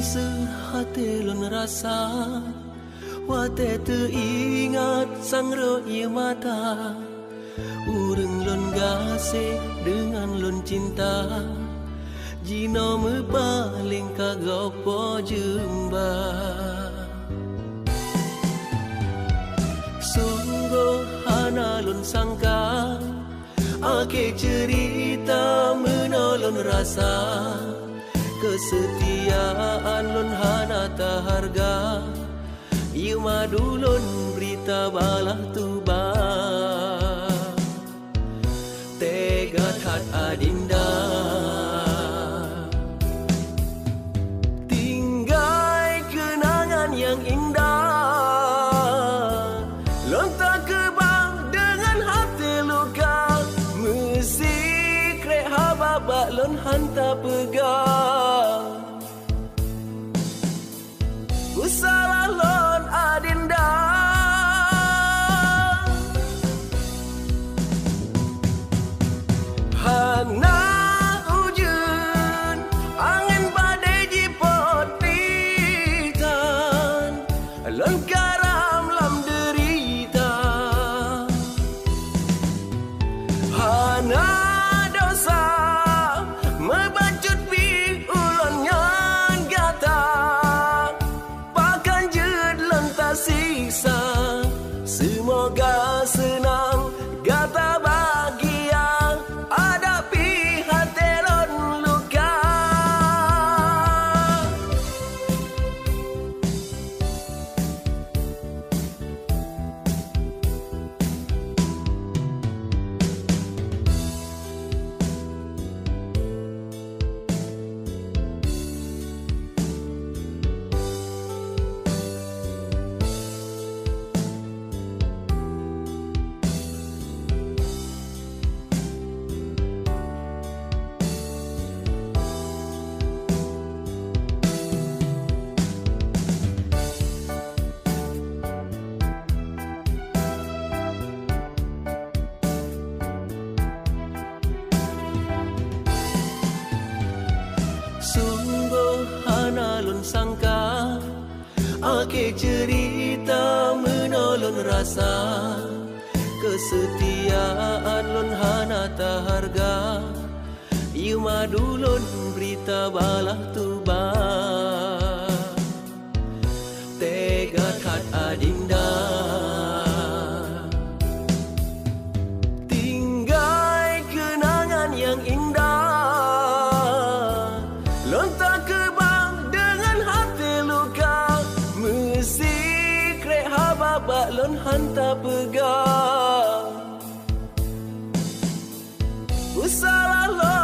sehati lon rasa, wate teringat sang ro'i mata. Ureng lon gase dengan lon cinta, jino mepaling kagopo jemba. Sungguh hana lon sangka, ake cerita menolong rasa. Kesetiaan lon hana tak harga, ieu madu lon berita balah tuba. Tega tat adinda, tinggai kenangan yang indah. Lon tak kebang dengan hati luka, mesti krek hababak lon hantar pegang. Ku salah lon adinda, hana ujun angin badai jipot pitan, lon karam lam derita. Hana dosa mebacut pi ulon nyan gata, pakan jed lon tak siksa. Semoga senang gata bahagia, hadapi hati lon luka. Sungguh hana lon sangka, ake cerita menolong rasa. Kesetiaan lon hana tak harga, ieu madu lon berita balah tuba. Tega tat adinda, tinggai kenangan yang indah. Lon tak kebang dengan hati luka, mesti krek hababak lon hantar pegang. Ku salah lon